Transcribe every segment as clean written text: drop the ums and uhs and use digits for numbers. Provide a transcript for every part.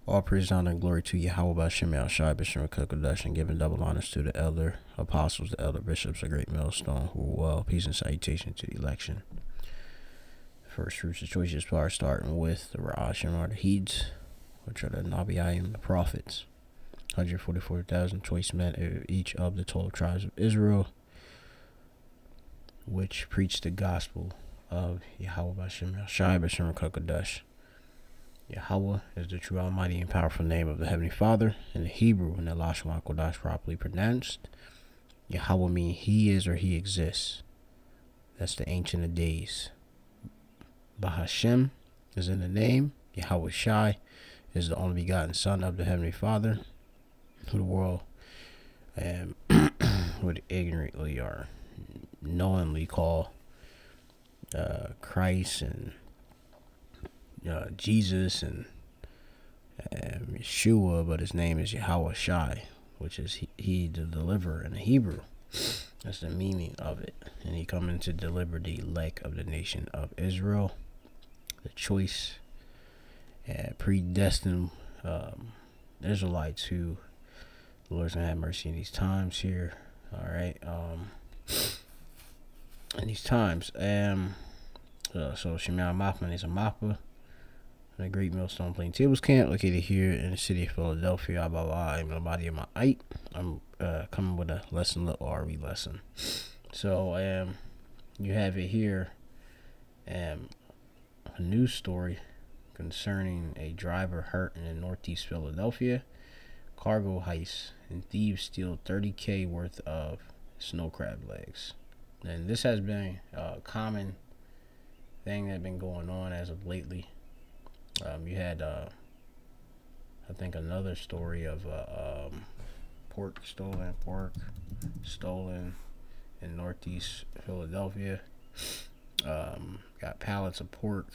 All praise, honor, and glory to Yahweh Bashem Shai Bishop Kokodesh, and giving double honors to the elder apostles, the elder bishops of Great Millstone, who are well. Peace and salutation to the election. First fruits of choices are starting with the Ra'ashim, or the HEISTS, which are the Nabi'im, the prophets. 144,000 choice men, each of the 12 tribes of Israel, which preach the gospel of Yahweh Bashem Shai Bishop Kokodesh. Yahweh is the true, almighty, and powerful name of the Heavenly Father. In the Hebrew, and the Lashon Kodash properly pronounced, Yahweh means He is or He exists. That's the Ancient of Days. Bahashem is in the name. Yahweh Shai is the only begotten Son of the Heavenly Father, who the world would ignorantly or knowingly call Christ and Jesus and Yeshua, but his name is Yahweh Shai, which is he the deliverer in the Hebrew. That's the meaning of it. And he coming to deliver the elect of the nation of Israel, the choice and predestined Israelites who the Lord's gonna have mercy in these times here. All right, in these times, so Shemaiah Machman is a Mappa. The Great Millstone Plaintables camp, located here in the city of Philadelphia. I'm coming with a lesson, little RV lesson. So you have it here, a news story concerning a driver hurt in Northeast Philadelphia. Cargo heists, and thieves steal 30K worth of snow crab legs. And this has been a common thing that's been going on as of lately. You had, I think, another story of pork stolen in Northeast Philadelphia. Got pallets of pork.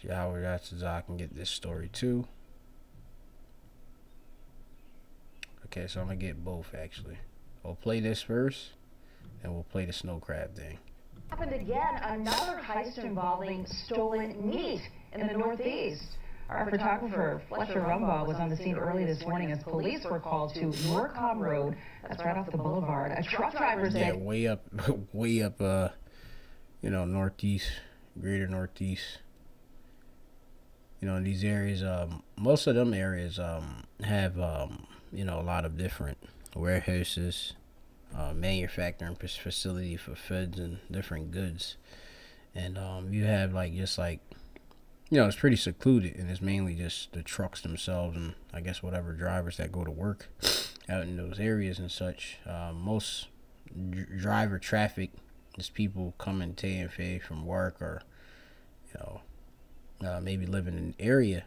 Howard asked if I can get this story too. Okay, so I'm gonna get both actually. We'll play this first, and we'll play the snow crab thing. Happened again, another heist involving stolen meat in the Northeast. Our photographer Fletcher Rumbaugh was on the scene early this morning as police were called to Norcom Road. That's right off the boulevard. A truck driver said, way up, Northeast, greater Northeast. In these areas, most of them areas have, a lot of different warehouses, manufacturing facility for foods and different goods. And you have it's pretty secluded, and it's mainly just the trucks themselves and I guess whatever drivers that go to work out in those areas and such. Most driver traffic is people coming to and fro from work, or maybe living in an area,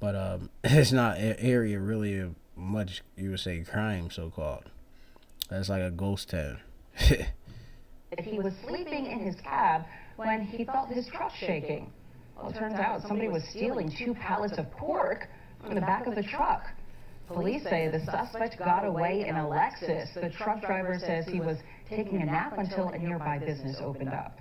but it's not an area really of much, you would say, crime, so-called. That's like a ghost town. He was sleeping in his cab when he felt his truck shaking. Well, it turns out somebody was stealing 2 pallets of pork from the back of the truck. Police say the suspect got away in a Lexus. The truck driver says he was taking a nap until a nearby business opened up.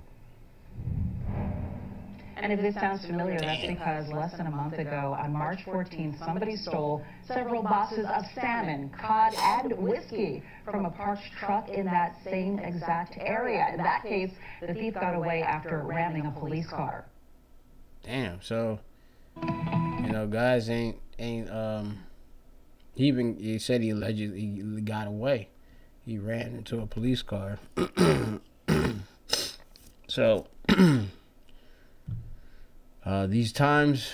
And if this sounds familiar, that's because less than a month ago, on March 14th, somebody stole several boxes of salmon, cod, and whiskey from a parked truck in that same exact area. In that case, the thief got away after ramming a police car. Damn. So, guys ain't he said he allegedly got away. He ran into a police car. So these times,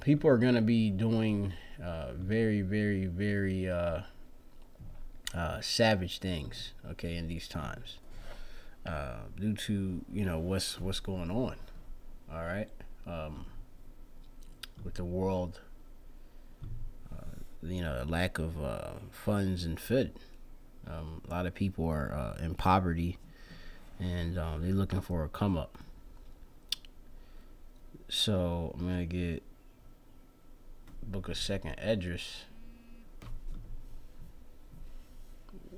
people are gonna be doing very, very, very savage things. Okay, in these times, due to what's going on. All right, with the world, lack of funds and food. A lot of people are in poverty, and they're looking for a come up. So I'm gonna get book a second address.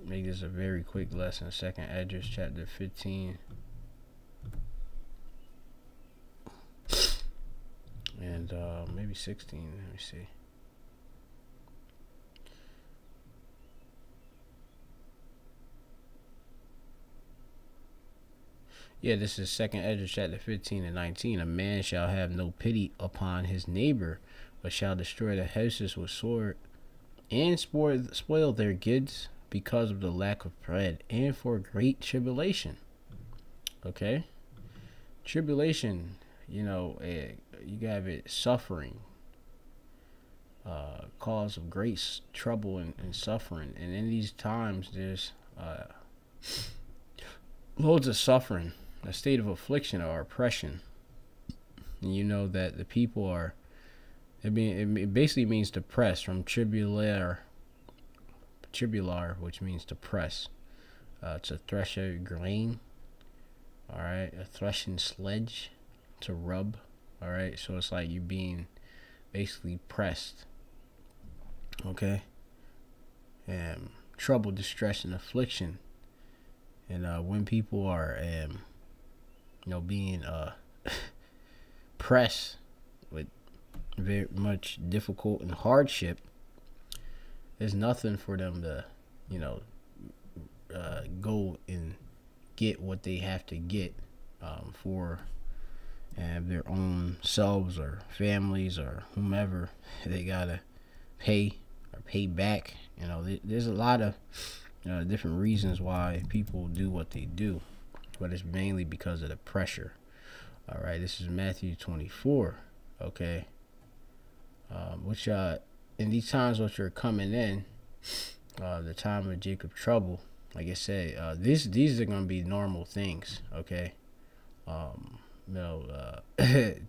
Make this a very quick lesson. Second address, chapter 15. and maybe 16. Let me see. Yeah, this is second Ezra chapter 15 and 19. A man shall have no pity upon his neighbor, but shall destroy the houses with sword, and spoil their goods because of the lack of bread, and for great tribulation. Okay? Tribulation, you got it, suffering, cause of great trouble and suffering. And in these times, there's loads of suffering, a state of affliction or oppression. And you know that the people are, it basically means to press, from tribular, which means to press, to thresh out grain. All right, a threshing sledge, to rub. All right, so it's like you're being basically pressed. Okay, and trouble, distress, and affliction. And when people are, being pressed with very much difficult and hardship, there's nothing for them to, go and get what they have to get for their own selves or families or whomever they gotta pay or pay back. There's a lot of different reasons why people do what they do, but it's mainly because of the pressure. All right, this is Matthew 24. Okay, which in these times which are coming in, the time of Jacob's trouble, like I said, these are gonna be normal things. Okay,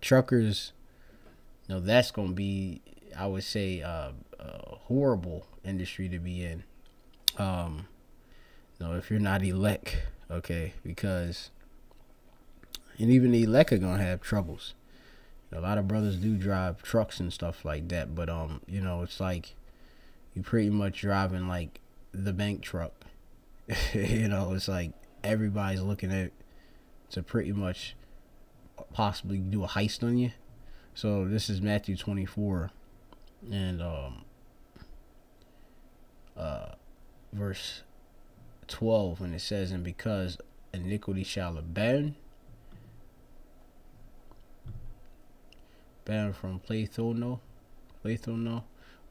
truckers, that's gonna be, I would say, a horrible industry to be in. If you're not elect, okay, because, and even the elect are gonna have troubles. A lot of brothers do drive trucks and stuff like that, but it's like you pretty much driving like the bank truck. It's like everybody's looking at to pretty much possibly do a heist on you. So this is Matthew 24 and verse 12, and it says, and because iniquity shall abound, bound from Plathono,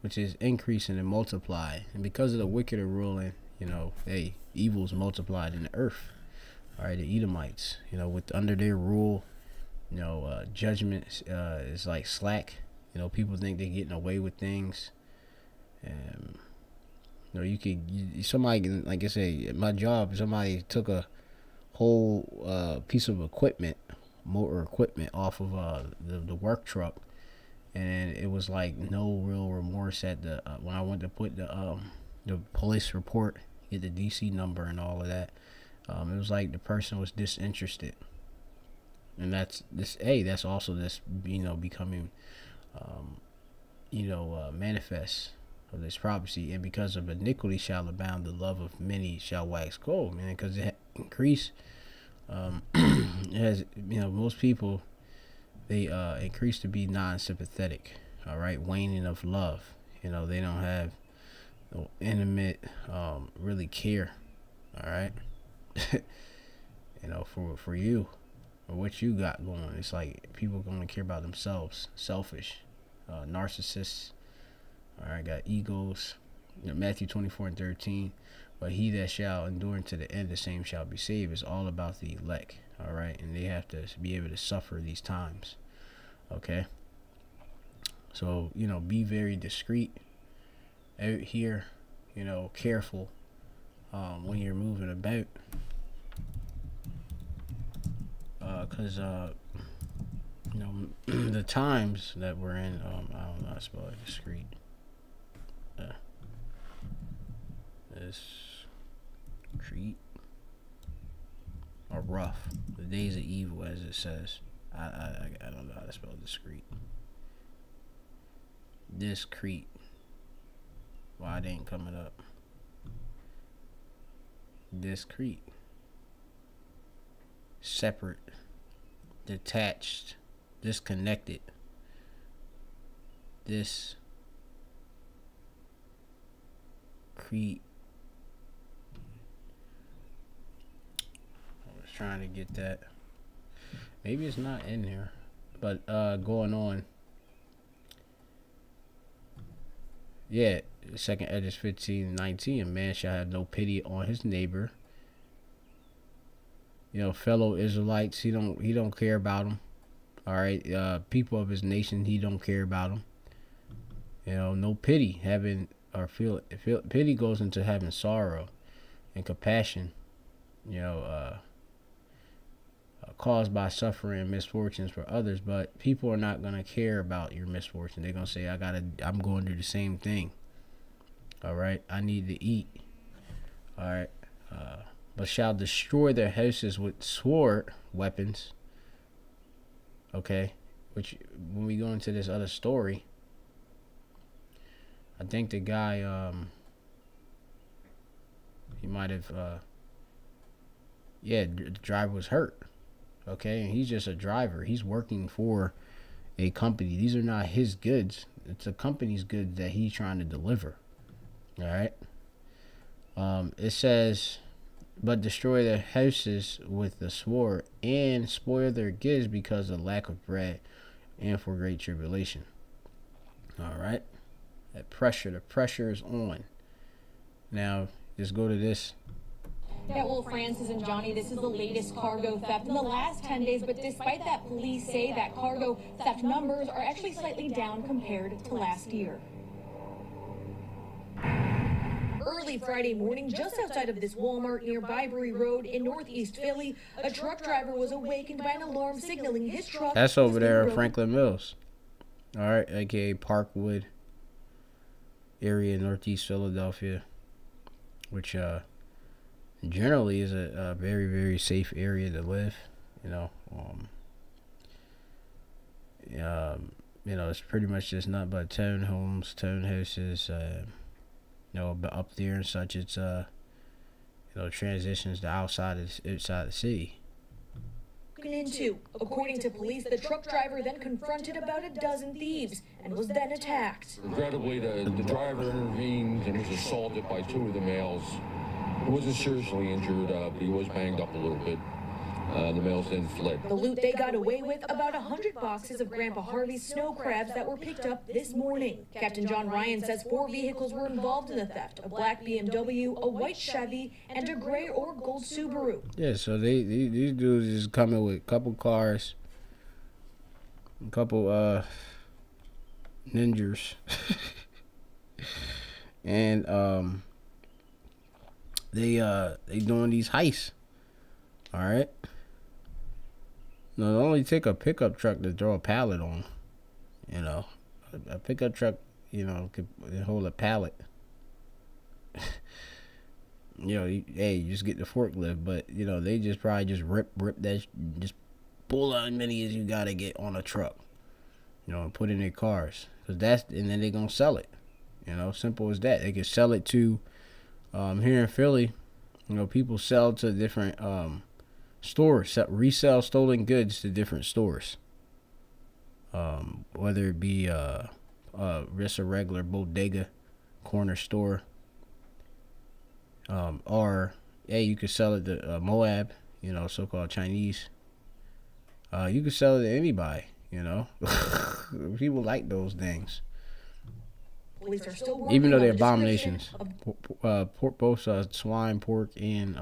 which is increasing and multiply, and because of the wicked are ruling, evil's multiplied in the earth. All right, the Edomites, with under their rule, judgment is like slack. People think they're getting away with things, and somebody, like I say, my job, somebody took a whole piece of equipment, motor equipment, off of the work truck, and it was like no real remorse at the when I went to put the police report, get the DC number and all of that. It was like the person was disinterested, and that's also this becoming manifest of this prophecy. And because of iniquity shall abound, the love of many shall wax cold, man, because it increase. It has, most people, they increase to be non-sympathetic. All right, waning of love. They don't have no intimate really care. All right. For you or what you got going, it's like people gonna care about themselves, selfish, narcissists. All right, got egos. Matthew 24 and 13. But he that shall endure unto the end, the same shall be saved. It's all about the elect. All right, and they have to be able to suffer these times. Okay. So be very discreet out here. Careful when you're moving about, because the times that we're in, I don't know how to spell it, discreet. Discreet or rough. The days of evil, as it says. I don't know how to spell discreet. Discreet. Why it ain't coming up? Discreet. Separate. Detached. Disconnected. this I was trying to get that. Maybe it's not in there. But going on. Yeah, second Edges 15:19. A man shall have no pity on his neighbor. You know, fellow Israelites, he don't care about them. All right, people of his nation, he don't care about them. You know, no pity, having or feel pity goes into having sorrow and compassion. You know, caused by suffering and misfortunes for others, but people are not gonna care about your misfortune. They're gonna say, I'm going through the same thing. All right, I need to eat. All right, but shall destroy their houses with sword weapons. Okay, which when we go into this other story, I think the guy, he might have, yeah, the driver was hurt. Okay, and he's just a driver. He's working for a company. These are not his goods. It's a company's goods that he's trying to deliver. All right. It says, but destroy their houses with the sword and spoil their goods because of lack of bread and for great tribulation. All right. The pressure is on. Now, just go to this. Yeah, well, Francis and Johnny, this is the latest cargo theft in the last 10 days, but despite that, police say that cargo theft numbers are actually slightly down compared to last year. Early Friday morning, just outside of this Walmart near Bybury Road in Northeast Philly, a truck driver was awakened by an alarm signaling his truck. That's over there in Franklin Mills. All right, aka Parkwood area, Northeast Philadelphia, which generally is a very, very safe area to live. You know, you know, it's pretty much just not but townhomes, townhouses. You know, but up there and such, it's you know, transitions to outside the city. Into. According to police, the truck driver then confronted about a dozen thieves and was then attacked. Regrettably, the driver intervened and was assaulted by two of the males. He wasn't seriously injured, but he was banged up a little bit. The males then fled. The loot they got away with, about 100 boxes of Grandpa Harvey's snow crabs that were picked up this morning. Captain John Ryan says 4 vehicles were involved in the theft: a black BMW, a white Chevy, and a gray or gold Subaru. Yeah, so these dudes is coming with a couple cars, a couple ninjas, and they doing these heists. All right. No, it only take a pickup truck to throw a pallet on. You know, a pickup truck, you know, could hold a pallet. You know, hey, you just get the forklift, but you know they just probably just rip that, just pull out as many as you gotta get on a truck. You know, and put in their cars, and then they gonna sell it. You know, simple as that. They can sell it to, here in Philly, you know, people sell to different stores, resell stolen goods to different stores. Whether it be just a regular bodega, corner store, or yeah, you could sell it to Moab, you know, so-called Chinese. You could sell it to anybody, you know. People like those things. Police are still even though they're abominations. Pork, both swine, pork, and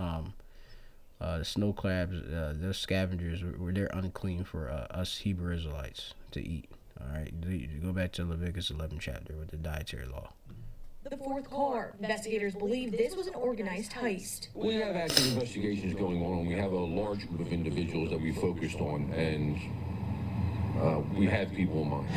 the snow crabs, they're scavengers. They're unclean for us Hebrew Israelites to eat. All right, you go back to Leviticus 11 chapter with the dietary law. The fourth car. Investigators believe this was an organized heist. We have active investigations going on, and we have a large group of individuals that we focused on, and we have people in mind.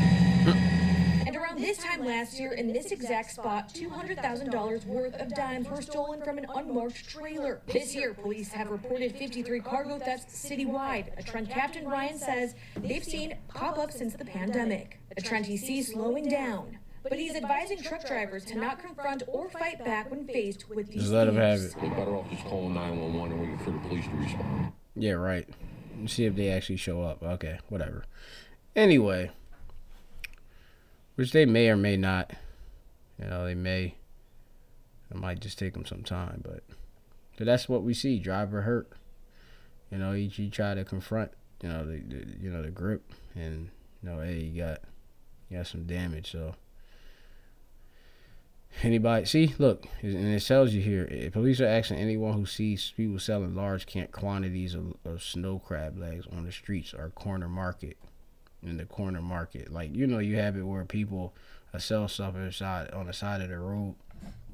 And around this time last year, in this exact spot, $200,000 worth of dimes were stolen from an unmarked trailer. This year, police have reported 53 cargo thefts citywide, a trend Captain Ryan says they've seen pop up since the pandemic. A trend he sees slowing down. But he's advising truck drivers to not confront or fight back when faced with these Just let them have it. They're better off just calling 911 and waiting for the police to respond. Yeah, right. See if they actually show up. Okay, whatever. Anyway, which they may or may not. You know, it might just take them some time, but so that's what we see. Driver hurt. You know, he tried to confront, you know, the grip, and you know, hey, you got some damage. So anybody see, look, and it tells you here, police are asking anyone who sees people selling large quantities of snow crab legs on the streets or corner market. In the corner market, like, you know, you have it where people sell stuff on the side of the road.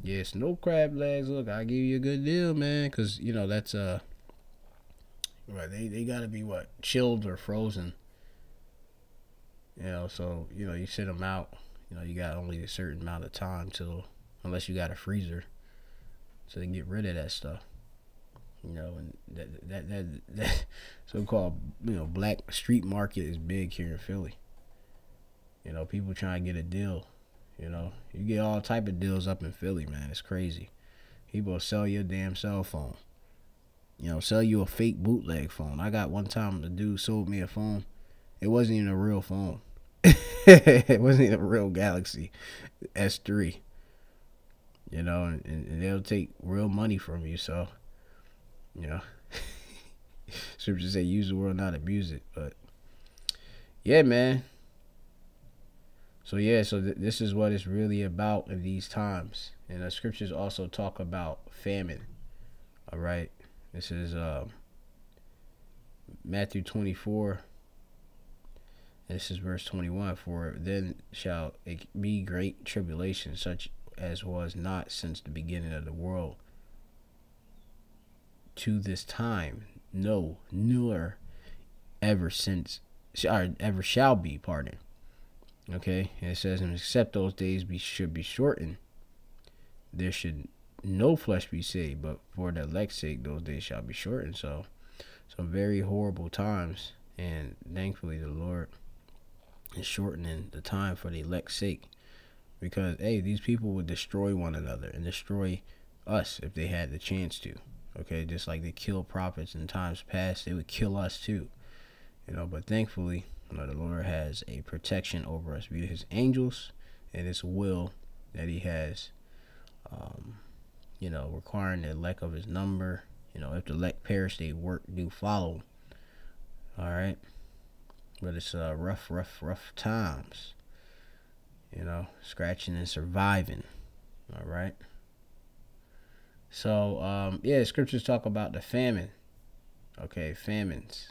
Yeah, snow crab legs. Look, I give you a good deal, man, because you know that's right. They gotta be what, chilled or frozen. You know, so you know you sit them out. You know, you got only a certain amount of time till, unless you got a freezer, so they get rid of that stuff. You know, and that so-called, you know, black street market is big here in Philly. You know, people trying to get a deal. You know, you get all type of deals up in Philly, man. It's crazy. People will sell your damn cell phone. You know, sell you a fake bootleg phone. I got one time the dude sold me a phone. It wasn't even a real phone. It wasn't even a real Galaxy S3. You know, and they'll take real money from you, so. You know, scriptures say use the word, not abuse it. But yeah, man. So yeah, so this is what it's really about in these times. And the scriptures also talk about famine. All right, this is Matthew 24. This is verse 21. For then shall it be great tribulation, such as was not since the beginning of the world to this time, no, nor ever since, or ever shall be, pardon. Okay, and it says, and except those days should be shortened, there should no flesh be saved, but for the elect's sake those days shall be shortened. So some very horrible times, and thankfully the Lord is shortening the time for the elect's sake, because hey, these people would destroy one another and destroy us if they had the chance to. Okay, just like they killed prophets in times past, they would kill us too. You know, but thankfully, you know, the Lord has a protection over us via his angels and his will that he has, you know, requiring the elect of his number. You know, if the elect perish, they work do follow. All right, but it's rough times. You know, scratching and surviving. All right. So, yeah, scriptures talk about the famine. Okay, famines.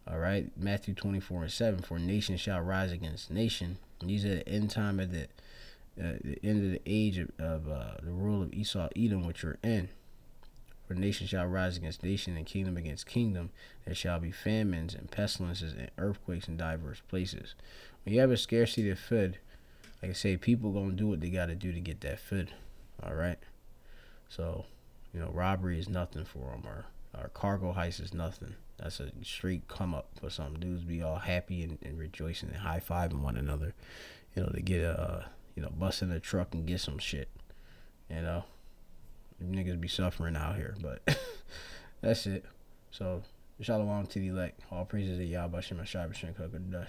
All right, Matthew 24:7. For nation shall rise against nation. And these are the end time of the end of the age of the rule of Esau, Edom, which we're in. For nation shall rise against nation, and kingdom against kingdom. There shall be famines and pestilences and earthquakes in diverse places. When you have a scarcity of food, like I say, people gonna do what they gotta do to get that food. All right. So, you know, robbery is nothing for them, or cargo heist is nothing. That's a straight come up for some dudes. Be all happy and rejoicing and high fiving one another, you know, to get you know, bust in a truck and get some shit. You know, niggas be suffering out here, but that's it. So, shalom to the elect. All praises to Yahweh Shem HaShai B'Shem Kakadash.